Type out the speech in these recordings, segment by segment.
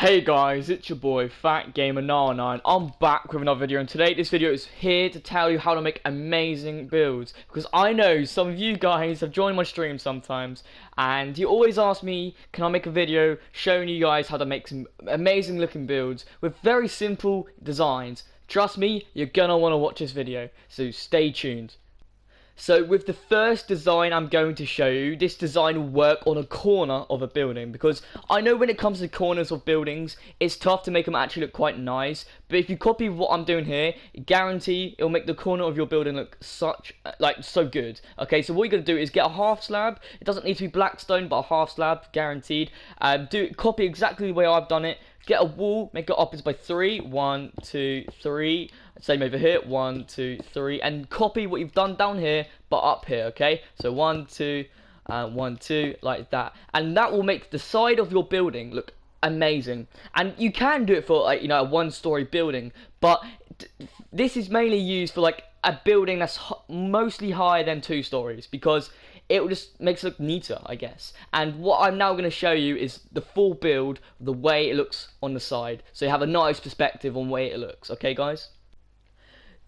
Hey guys, it's your boy FatGamer99. I'm back with another video, and today this video is here to tell you how to make amazing builds, because I know some of you guys have joined my stream sometimes and you always ask me, can I make a video showing you guys how to make some amazing looking builds with very simple designs. Trust me, you're gonna want to watch this video, so stay tuned. So with the first design I'm going to show you, this design will work on a corner of a building, because I know when it comes to corners of buildings, it's tough to make them actually look quite nice, but if you copy what I'm doing here, guarantee it'll make the corner of your building look so good. Okay, so what you're going to do is get a half slab. It doesn't need to be black stone, but a half slab, guaranteed. Copy exactly the way I've done it. Get a wall, make it upwards by 3, 1, 2, 3, same over here, 1, 2, 3, and copy what you've done down here, but up here, okay? So 1, 2, 1, 2, like that, and that will make the side of your building look amazing. And you can do it for, like, you know, a one-story building, but this is mainly used for like a building that's mostly higher than 2 stories, because it will just makes it look neater, I guess. And what I'm now going to show you is the full build, the way it looks on the side, so you have a nice perspective on the way it looks. Okay, guys?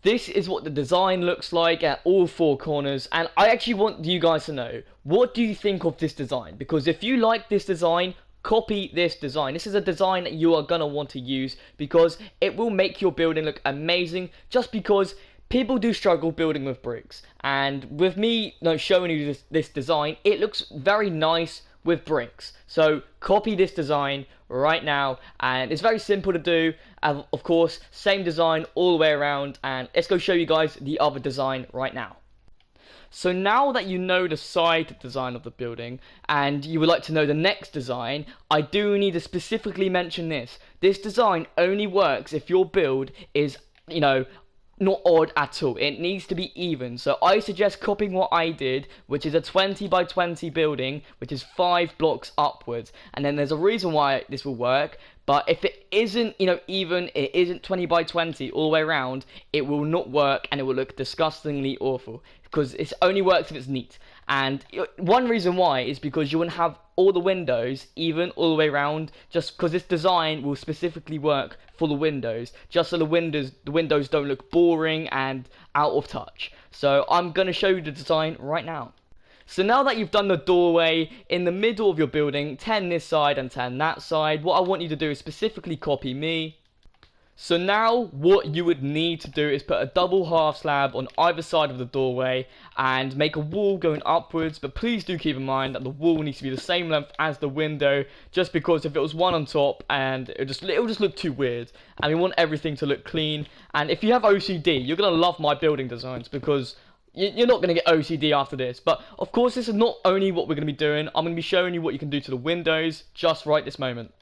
This is what the design looks like at all 4 corners, and I actually want you guys to know, what do you think of this design? Because if you like this design, copy this design. This is a design that you are going to want to use, because it will make your building look amazing, just because people do struggle building with bricks, and with me showing you this design, it looks very nice with bricks. So copy this design right now, and it's very simple to do. Of course, same design all the way around, and let's go show you guys the other design right now. So now that you know the side design of the building, and you would like to know the next design, I do need to specifically mention this. This design only works if your build is, you know, not odd at all. It needs to be even. So I suggest copying what I did, which is a 20 by 20 building, which is 5 blocks upwards. And then there's a reason why this will work. But if it isn't, you know, even, it isn't 20 by 20 all the way around, it will not work, and it will look disgustingly awful, because it only works if it's neat. And one reason why is because you wouldn't have all the windows even all the way around, just because this design will specifically work for the windows, just so the windows don't look boring and out of touch. So I'm going to show you the design right now. So now that you've done the doorway in the middle of your building, 10 this side and 10 that side, what I want you to do is specifically copy me. So now what you would need to do is put a double half slab on either side of the doorway and make a wall going upwards, but please do keep in mind that the wall needs to be the same length as the window, just because if it was one on top, and it'll just look too weird, and we want everything to look clean. And if you have OCD, you're going to love my building designs, because you're not going to get OCD after this. But of course, this is not only what we're going to be doing. I'm going to be showing you what you can do to the windows just right this moment.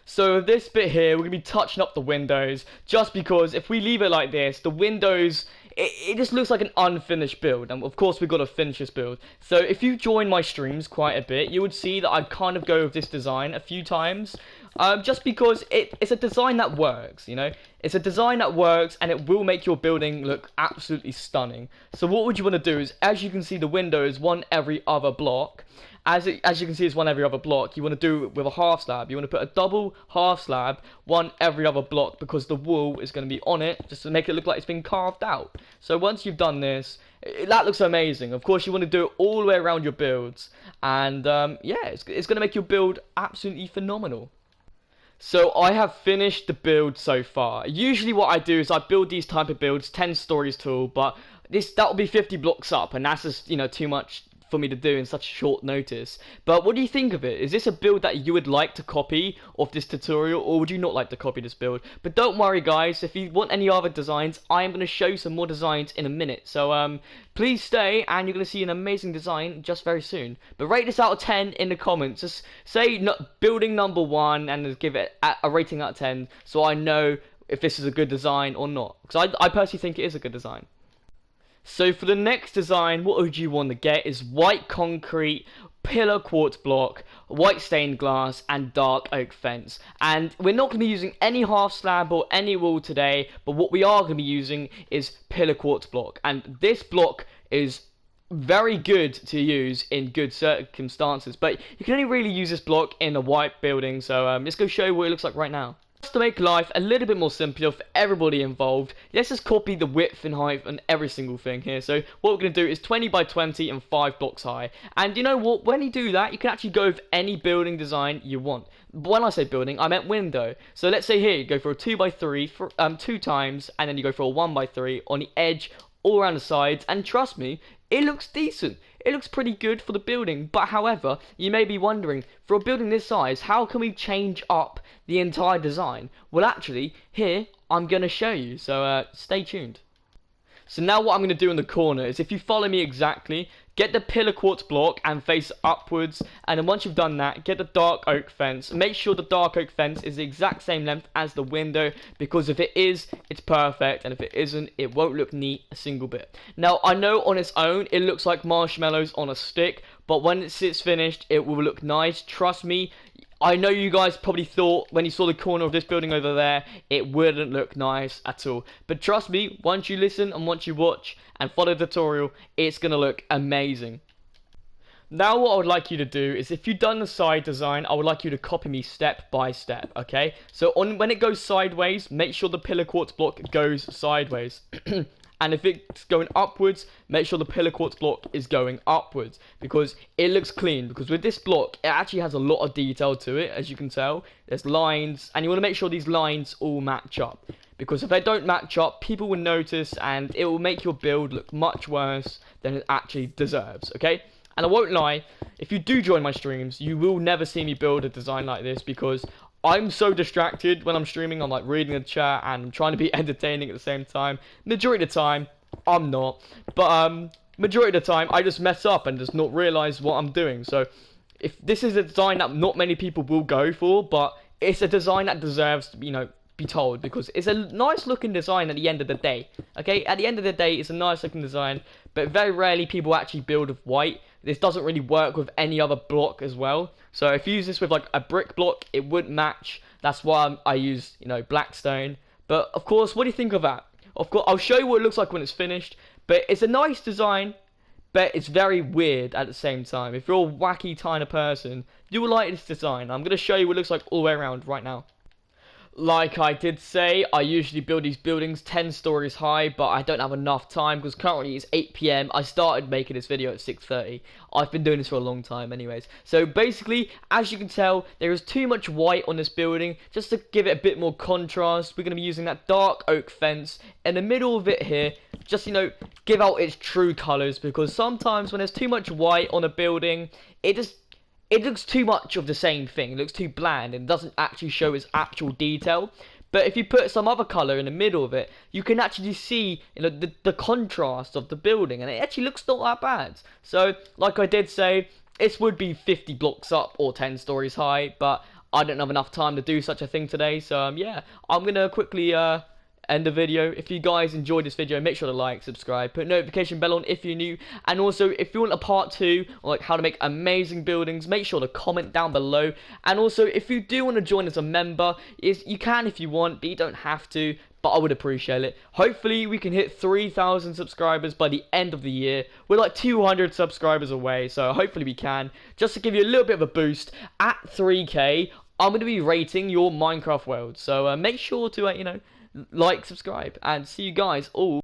So with this bit here, we're going to be touching up the windows, just because if we leave it like this, the windows, it just looks like an unfinished build, and of course we've got to finish this build. So if you join my streams quite a bit, you would see that I kind of go with this design a few times, just because it's a design that works, you know. It's a design that works, and it will make your building look absolutely stunning. So what would you want to do is, as you can see, the window is one every other block. As you can see, it's one every other block. You want to do it with a half slab. You want to put a double half slab, one every other block, because the wall is going to be on it, just to make it look like it's been carved out. So once you've done this, that looks amazing. Of course, you want to do it all the way around your builds, and yeah, it's going to make your build absolutely phenomenal. So I have finished the build so far. Usually what I do is I build these type of builds 10 stories tall, but that will be 50 blocks up, and that's just, you know, too much for me to do in such short notice. But what do you think of it? Is this a build that you would like to copy off this tutorial, or would you not like to copy this build? But don't worry guys, if you want any other designs, I am going to show you some more designs in a minute. So please stay, and you're going to see an amazing design just very soon. But rate this out of 10 in the comments. Just say building number 1 and give it a rating out of 10, so I know if this is a good design or not, because I personally think it is a good design. So for the next design, what would you want to get is white concrete, pillar quartz block, white stained glass, and dark oak fence. And we're not going to be using any half slab or any wall today, but what we are going to be using is pillar quartz block. And this block is very good to use in good circumstances, but you can only really use this block in a white building. So let's go show you what it looks like right now. Just to make life a little bit more simpler for everybody involved, let's just copy the width and height and every single thing here. So what we're going to do is 20 by 20 and 5 blocks high. And you know what, when you do that, you can actually go with any building design you want. When I say building, I meant window. So let's say here you go for a 2 by 3 for 2 times, and then you go for a 1 by 3 on the edge, all around the sides, and trust me, it looks decent. It looks pretty good for the building, but however, you may be wondering, for a building this size, how can we change up the entire design? Well, actually, here, I'm going to show you, so stay tuned. So now what I'm going to do in the corner is, if you follow me exactly, get the pillar quartz block and face upwards, and then once you've done that, get the dark oak fence. Make sure the dark oak fence is the exact same length as the window, because if it is, it's perfect, and if it isn't, it won't look neat a single bit. Now, I know on its own, it looks like marshmallows on a stick, but when it's finished, it will look nice. Trust me. I know you guys probably thought when you saw the corner of this building over there, it wouldn't look nice at all. But trust me, once you listen and once you watch and follow the tutorial, it's going to look amazing. Now what I would like you to do is, if you've done the side design, I would like you to copy me step by step, okay? So when it goes sideways, make sure the pillar quartz block goes sideways. And if it's going upwards, make sure the pillar quartz block is going upwards, because it looks clean. Because with this block, it actually has a lot of detail to it, as you can tell. There's lines, and you want to make sure these lines all match up. Because if they don't match up, people will notice, and it will make your build look much worse than it actually deserves, okay? And I won't lie, if you do join my streams, you will never see me build a design like this, because I'm so distracted when I'm streaming. I'm like reading the chat and I'm trying to be entertaining at the same time. Majority of the time, I'm not. But majority of the time, I just mess up and just not realize what I'm doing. So if this is a design that not many people will go for, but it's a design that deserves to, be told, because it's a nice looking design at the end of the day. Okay, at the end of the day, it's a nice looking design, but very rarely people actually build with white. This doesn't really work with any other block as well. So if you use this with like a brick block, it would match. That's why I use, black stone. But of course, what do you think of that? Of course, I'll show you what it looks like when it's finished. But it's a nice design, but it's very weird at the same time. If you're a wacky kind of person, you will like this design. I'm going to show you what it looks like all the way around right now. Like I did say, I usually build these buildings 10 stories high, but I don't have enough time because currently it's 8 PM. I started making this video at 6:30. I've been doing this for a long time anyways. So basically, as you can tell, there is too much white on this building. Just to give it a bit more contrast, we're going to be using that dark oak fence in the middle of it here. Just, give out its true colours, because sometimes when there's too much white on a building, it looks too much of the same thing. It looks too bland and doesn't actually show its actual detail. But if you put some other colour in the middle of it, you can actually see the contrast of the building, and it actually looks not that bad. So, like I did say, this would be 50 blocks up or 10 stories high, but I don't have enough time to do such a thing today. So, yeah, I'm going to quickly end the video. If you guys enjoyed this video, make sure to like, subscribe, put notification bell on if you're new, and also if you want a part 2 on like how to make amazing buildings, make sure to comment down below. And also, if you do want to join as a member, you can if you want, but you don't have to, but I would appreciate it. Hopefully we can hit 3,000 subscribers by the end of the year. We're like 200 subscribers away, so hopefully we can. Just to give you a little bit of a boost, at 3k I'm going to be rating your Minecraft world, so make sure to like, subscribe, and see you guys all